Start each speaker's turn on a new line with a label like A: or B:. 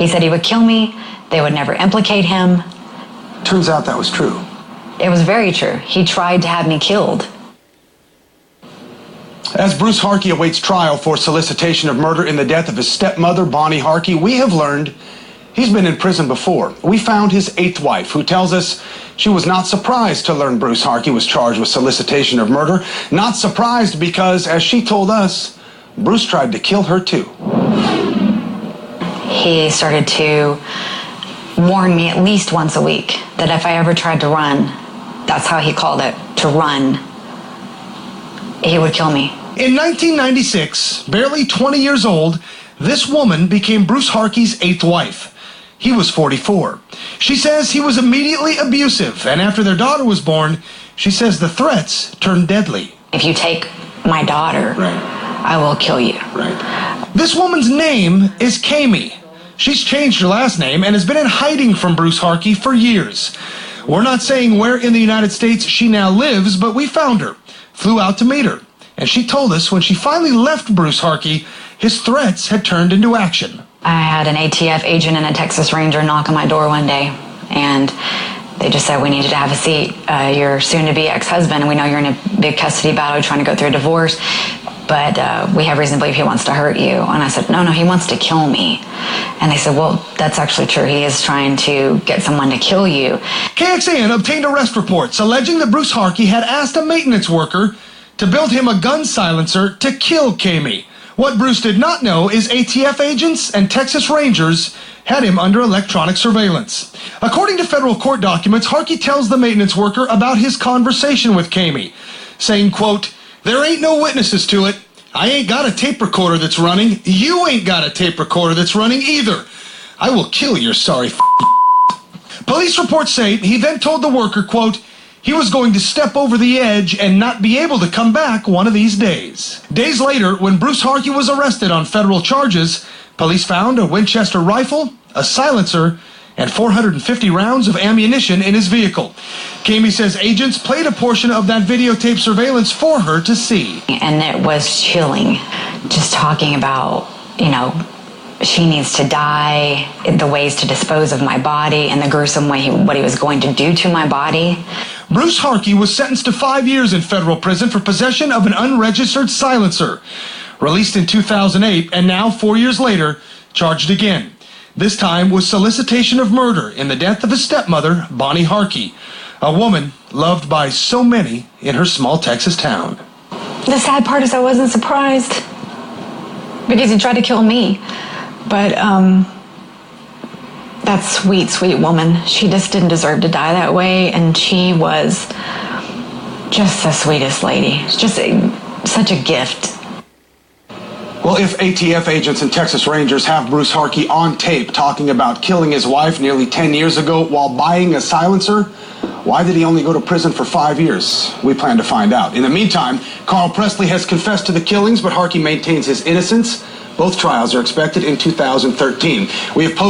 A: He said he would kill me. They would never implicate him.
B: Turns out that was true.
A: It was very true. He tried to have me killed.
B: As Bruce Harkey awaits trial for solicitation of murder in the death of his stepmother, Bonnie Harkey, we have learned he's been in prison before. We found his 8th wife, who tells us she was not surprised to learn Bruce Harkey was charged with solicitation of murder. Not surprised because, as she told us, Bruce tried to kill her too.
A: He started to warn me at least once a week that if I ever tried to run, that's how he called it, to run, he would kill me.
C: In 1996, barely 20 years old, this woman became Bruce Harkey's 8th wife. He was 44. She says he was immediately abusive, and after their daughter was born, she says the threats turned deadly.
A: If you take my daughter, I will kill you.
C: This woman's name is Kami. She's changed her last name and has been in hiding from Bruce Harkey for years. We're not saying where in the United States she now lives, but we found her, flew out to meet her, and she told us when she finally left Bruce Harkey, his threats had turned into action.
A: I had an ATF agent and a Texas Ranger knock on my door one day, and they just said, we needed to have a seat. Your soon-to-be ex-husband, and we know you're in a big custody battle trying to go through a divorce, but we have reason to believe he wants to hurt you. And I said, no, he wants to kill me. And they said, well, that's actually true. He is trying to get someone to kill you.
C: KXAN obtained arrest reports alleging that Bruce Harkey had asked a maintenance worker to build him a gun silencer to kill Kami. What Bruce did not know is ATF agents and Texas Rangers had him under electronic surveillance. According to federal court documents, Harkey tells the maintenance worker about his conversation with Kami, saying, quote, there ain't no witnesses to it. I ain't got a tape recorder that's running. You ain't got a tape recorder that's running either. I will kill your sorry Police reports say he then told the worker, quote, he was going to step over the edge and not be able to come back one of these days. Days later, when Bruce Harkey was arrested on federal charges, police found a Winchester rifle, a silencer, and 450 rounds of ammunition in his vehicle. Kami says agents played a portion of that videotape surveillance for her to see.
A: And it was chilling, just talking about, she needs to die, the ways to dispose of my body, and the gruesome way what he was going to do to my body.
C: Bruce Harkey was sentenced to 5 years in federal prison for possession of an unregistered silencer. Released in 2008, and now 4 years later, charged again. This time with solicitation of murder in the death of his stepmother, Bonnie Harkey, a woman loved by so many in her small Texas town.
A: The sad part is I wasn't surprised because he tried to kill me. But that sweet, sweet woman, she just didn't deserve to die that way, and she was just the sweetest lady. Just such a gift.
B: Well, if ATF agents and Texas Rangers have Bruce Harkey on tape talking about killing his wife nearly 10 years ago while buying a silencer, why did he only go to prison for 5 years? We plan to find out. In the meantime, Carl Presley has confessed to the killings, but Harkey maintains his innocence. Both trials are expected in 2013. We have posted